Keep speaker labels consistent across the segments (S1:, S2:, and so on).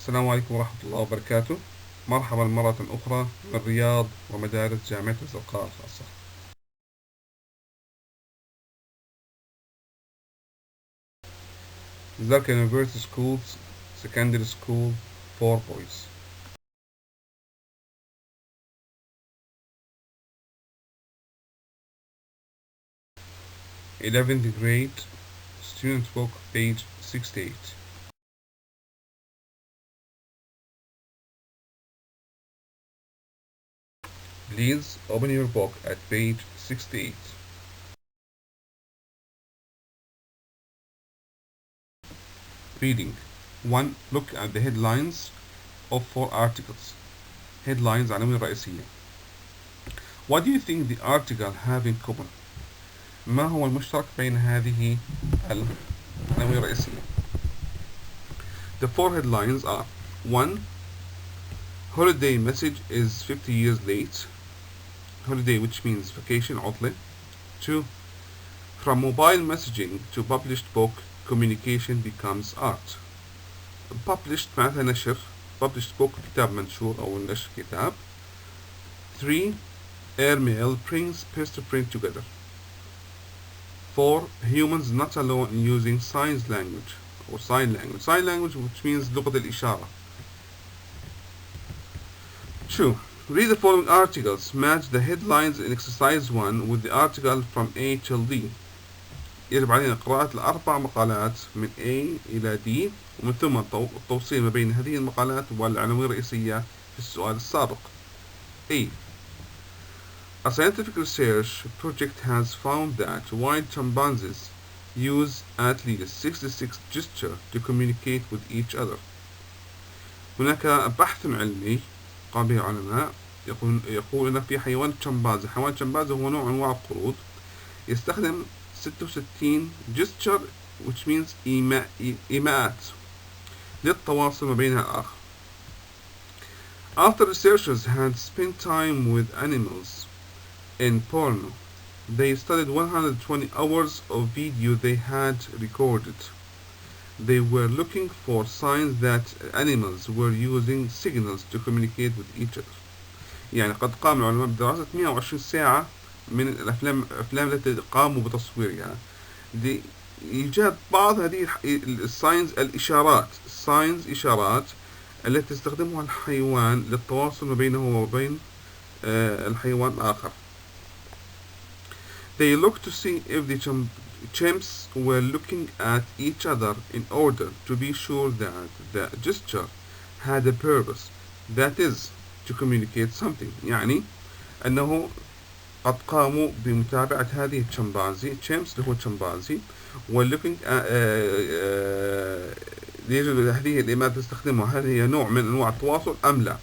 S1: السلام عليكم ورحمة الله وبركاته. مرحبا مرة أخرى من الرياض ومدارس جامعة الزرقاء الخاصة. Zarka University Schools Secondary School for Boys. Eleventh grade student book page 68. Please open your book at page 68. Reading 1. Look at the headlines of 4 articles. Headlines عناوين رئيسية. What do you think the article have in common? ما هو المشترك بين هذه العناوين الرئيسية؟ The 4 headlines are 1. Holiday message is 50 years late. Holiday, which means vacation, عطلة. 2. From mobile messaging to published book, communication becomes art. Published معناتها نشر. Published book كتاب منشور أو نشر كتاب. 3. Airmail brings peer to print together. 4. Humans not alone in using signs language or sign language. Sign language, which means لغة الإشارة. 2. Read the following articles. Match the headlines in exercise 1 with the article from A till D. يجب علينا قراءة الأربع مقالات من A إلى D ومن ثم التوصيل ما بين هذه المقالات والعناوين الرئيسية في السؤال السابق. A. A scientific research project has found that white chimpanzees use at least 66 gestures to communicate with each other. هناك بحث علمي قام به علماء يقول أن في حيوان شمبانزي. حيوان شمبانزي هو نوع من أنواع القرود يستخدم 66 gesture, which means إيماءات للتواصل ما بينها الآخر. After researchers had spent time with animals in Borneo, they studied 120 hours of video they had recorded. They were looking for signs that animals were using signals to communicate with each other. يعني قد قام العلماء بدراسة 120 ساعة من الأفلام التي قاموا بتصويرها لإيجاد بعض هذه الساينز الإشارات إشارات التي تستخدمها الحيوان للتواصل ما بينه وبين الحيوان الآخر. They looked to see if the chimps were looking at each other in order to be sure that the gesture had a purpose, that is, to communicate something. يعني أنه قد قاموا بمتابعة هذه الشمبانزي chimps اللي هو الشمبانزي ولooking هذه الإيماءات تستخدمها هل هي نوع من أنواع التواصل أم لا.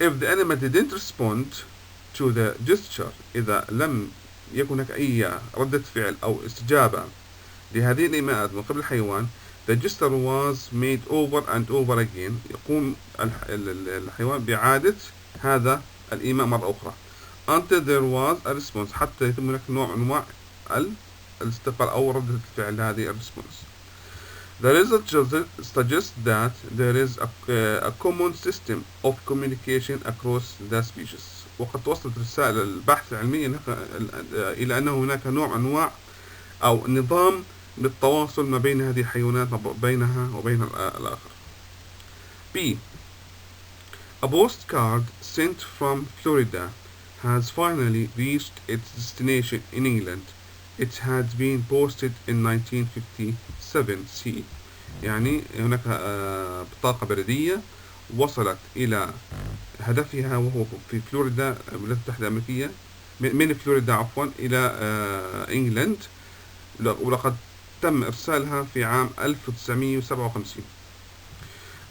S1: If the animal didn't respond to the gesture, إذا لم يكن هناك أي ردة فعل أو استجابة لهذه الإيماءات من قبل الحيوان, the gesture was made over and over again. يقوم الحيوان بإعادة هذا الإيماء مرة أخرى until there was a response, حتى يتم هناك نوع من أنواع الاستقبال أو ردة الفعل هذه الريسبونس. The result suggests that there is a common system of communication across the species. وقد توصلت رسالة البحث العلمي إلى أنه هناك نوع من أنواع أو نظام للتواصل ما بين هذه الحيوانات بينها وبين الآخر. B. A postcard sent from Florida has finally reached its destination in England. It had been posted in 1957 C. يعني هناك بطاقة بريدية وصلت إلى هدفها وهو في فلوريدا الولايات المتحدة الأمريكية من فلوريدا عفوا إلى إنجلند ولقد تم إرسالها في عام 1957.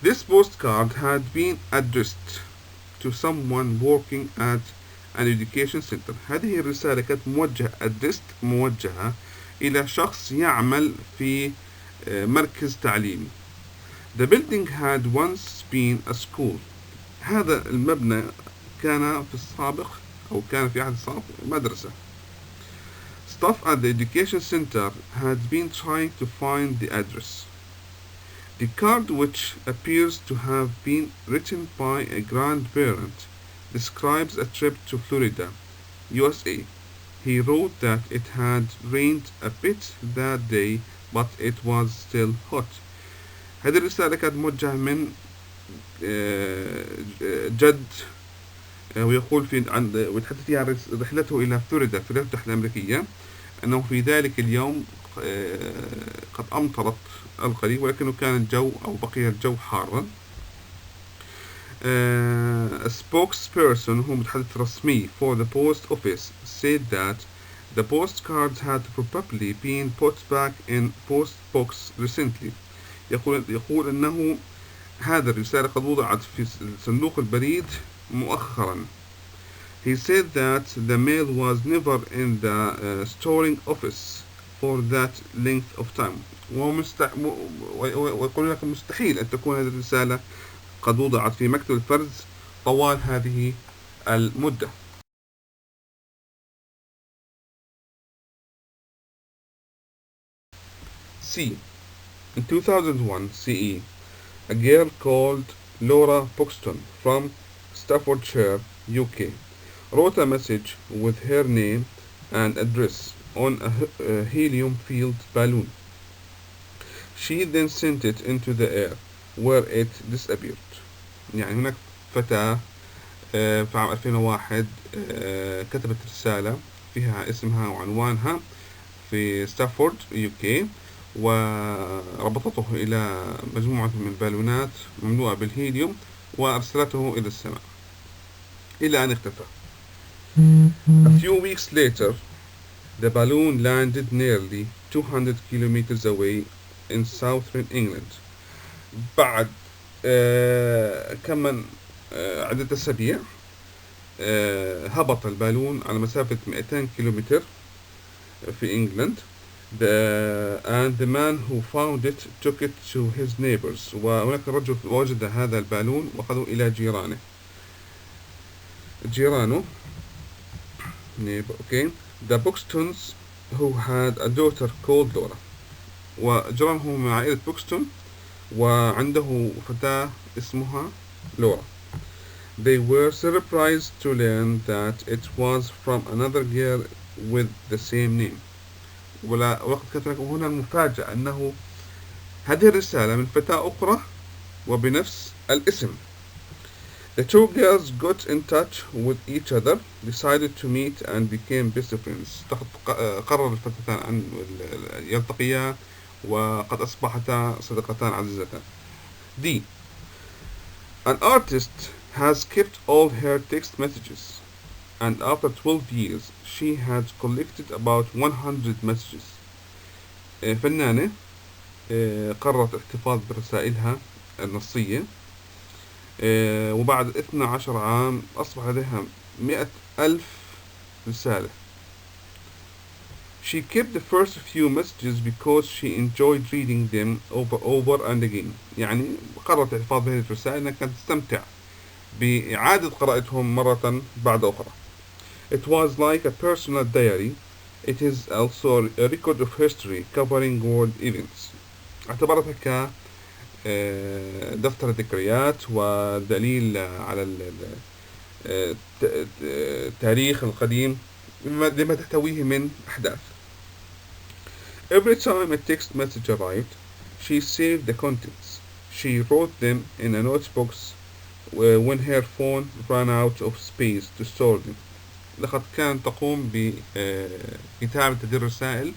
S1: This postcard had been addressed to someone working at an education center. هذه الرسالة كانت موجهة إلى شخص يعمل في مركز تعليمي. The building had once been a school. هذا المبنى كان في السابق أو كان في أحد السابق مدرسة. Staff at the education center had been trying to find the address. The card, which appears to have been written by a grandparent, describes a trip to Florida, USA. He wrote that it had rained a bit that day, but it was still hot. هذه الرسالة كانت موجهة من جد، ويقول ويتحدث فيها عن رحلته إلى فلوريدا في الولايات المتحدة الأمريكية، أنه في ذلك اليوم قد أمطرت القليل، ولكنه كان الجو أو بقي الجو حارا. A spokesperson هو متحدث رسمي for the post office said that the postcards had probably been put back in post box recently. يقول أنه هذا الرسالة قد وضعت في صندوق البريد مؤخرا. He said that the mail was never in the storing office for that length of time. ويقول لك مستحيل أن تكون هذه الرسالة قد وضعت في مكتب الفرز طوال هذه المدة. C. In 2001 CE, a girl called Laura Buxton from Staffordshire, UK, wrote a message with her name and address on a helium-filled balloon. She then sent it into the air, where it disappeared. يعني هناك فتاة في عام 2001 كتبت رسالة فيها اسمها وعنوانها في ستافورد UK، وربطته إلى مجموعة من بالونات مملوءة بالهيليوم وأرسلته إلى السماء إلى أن اختفى. A few weeks later, the balloon landed nearly 200 kilometers away in southern England. بعد كم عدة أسابيع هبط البالون على مسافة 200 كيلومتر في إنجلند. And the man who found it took it to his neighbors. وهناك رجل وجد هذا البالون وأخذه إلى جيرانه neighbor. Okay. The Buxtons who had a daughter called Laura. وجيرانه من عائلة بوكستون وعنده فتاة اسمها لورا. They were surprised to learn that it was from another girl with the same name. وقد كانت هنا المفاجأة أنه هذه الرسالة من فتاة أخرى وبنفس الاسم. The two girls got in touch with each other, decided to meet and became best friends. قرر الفتاتان أن يلتقيا وقد أصبحتا صديقتان عزيزتان. D. An artist has kept all her text messages, and after 12 years she had collected about 100 messages. فنانة قررت الاحتفاظ برسائلها النصية، وبعد 12 عام أصبح لديها 100,000 رسالة. She kept the first few messages because she enjoyed reading them over and again. يعني قررت الاحتفاظ بهذه الرسائل أنها كانت تستمتع بإعادة قراءتهم مرة بعد أخرى. It was like a personal diary. It is also a record of history covering world events. اعتبرتها ك دفتر ذكريات ودليل على التاريخ القديم لما تحتويه من أحداث. Every time a text message arrived, she saved the contents. She wrote them in a notebook when her phone ran out of space to store them. لقد كانت تقوم بكتابة هذه الرسائل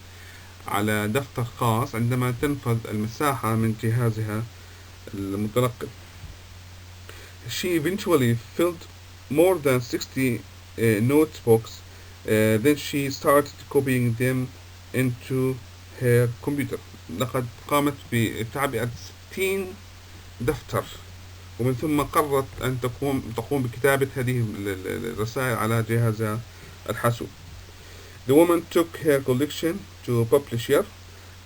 S1: على دفتر خاص عندما تنفذ المساحة من جهازها المتنقل. She eventually filled more than 60 notebooks. Then she started copying them into her computer. لقد قامت بتعبئة 60 دفتر، ومن ثم قررت أن تقوم بكتابة هذه الرسائل على جهازها الحاسوب. The woman took her collection to a publisher,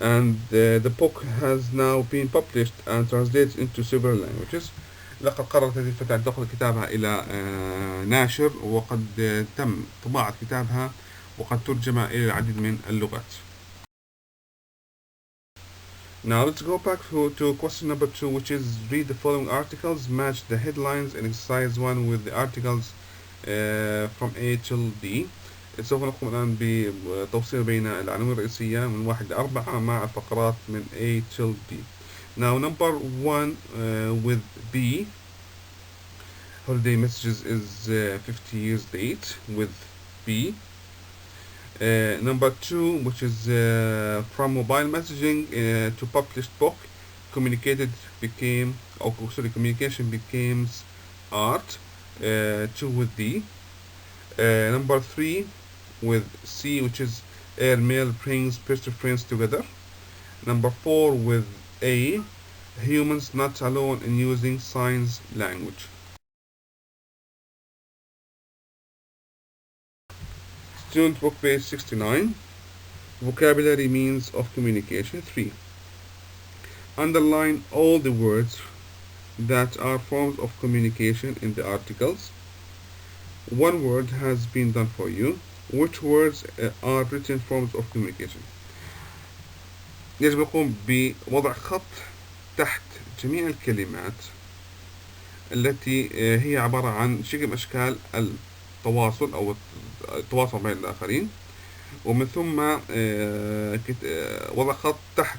S1: and the book has now been published and translated into several languages. لقد قررت هذه الفتاة أن تأخذ كتابها إلى ناشر، وقد تم طباعة كتابها وقد ترجم إلى العديد من اللغات. Now let's go back to question number 2, which is read the following articles, match the headlines in exercise 1 with the articles from A till D. سوف نقوم الآن بتوصيل بين العناوين الرئيسية من 1 ل 4 مع الفقرات من A till D. Now number 1 with B, holiday messages is 50 years late with B. Number 2, which is from mobile messaging to published book, communication becomes art. 2 with D. Number 3 with C, which is airmail brings best friends together. Number 4 with A, humans not alone in using signs language. Student book page 69. Vocabulary means of communication 3. Underline all the words that are forms of communication in the articles. One word has been done for you. Which words are written forms of communication? يجب نقوم بوضع خط تحت جميع الكلمات التي هي عبارة عن شكل من أشكال التواصل أو التواصل بين الآخرين، ومن ثم وضع خط تحت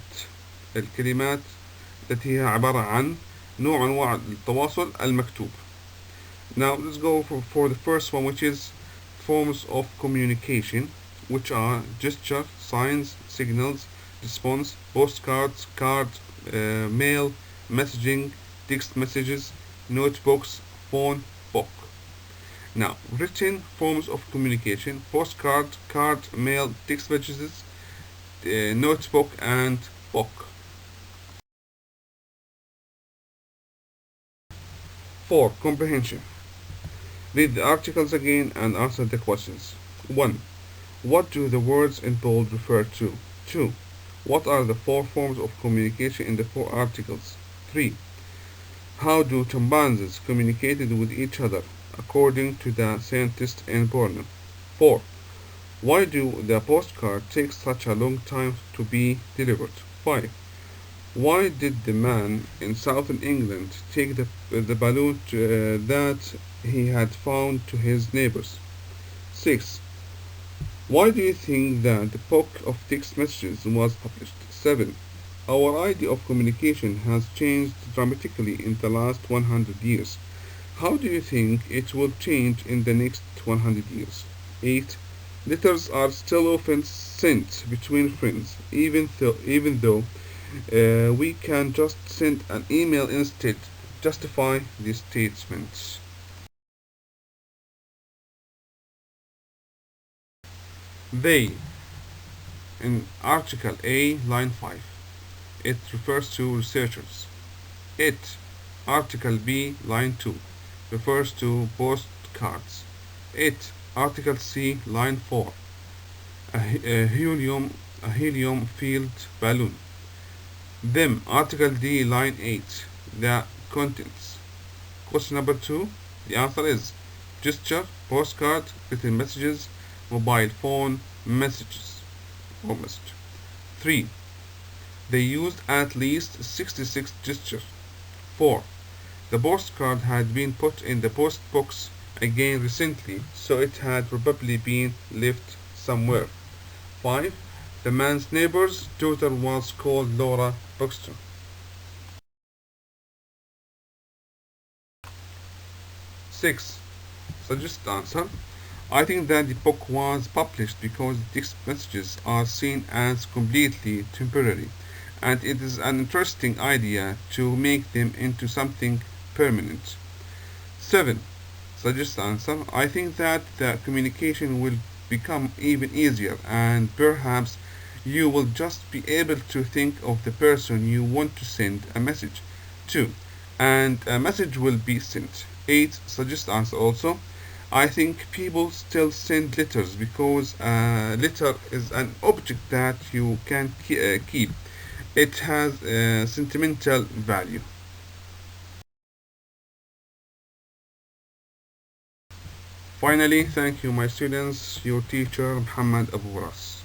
S1: الكلمات التي هي عبارة عن نوع من أنواع التواصل المكتوب. Now let's go for the first one, which is forms of communication, which are gesture, signs, signals, response, postcards, cards, mail, messaging, text messages, notebooks, phone, book. Now, written forms of communication: postcard, card, mail, text messages, notebook, and book. 4. Comprehension. Read the articles again and answer the questions. 1. What do the words in bold refer to? 2. What are the 4 forms of communication in the 4 articles? 3. How do chimpanzees communicate with each other according to the scientist in Borneo? 4. Why do the postcard take such a long time to be delivered? 5. Why did the man in southern England take the balloon that he had found to his neighbors? 6. Why do you think that the book of text messages was published? 7. Our idea of communication has changed dramatically in the last 100 years. How do you think it will change in the next 100 years? 8. Letters are still often sent between friends, even though we can just send an email instead. Justify these statements. They, in Article A, line 5, it refers to researchers. It, Article B, line 2, refers to postcards. It, Article C, line 4, a helium-filled balloon. Them, Article D, line 8, the contents. Question number 2, the answer is gesture, postcard, written messages, mobile phone, messages, or message. 3. They used at least 66 gestures. 4. The postcard had been put in the post box again recently, so it had probably been left somewhere. 5. The man's neighbor's daughter was called Laura Buxton. 6. Suggest answer. I think that the book was published because the text messages are seen as completely temporary, and it is an interesting idea to make them into something permanent. 7. Suggest answer. I think that the communication will become even easier, and perhaps you will just be able to think of the person you want to send a message to, and a message will be sent. 8. Suggest answer also. I think people still send letters because a letter is an object that you can keep. It has sentimental value. Finally, thank you my students, your teacher Muhammad Abu Ras.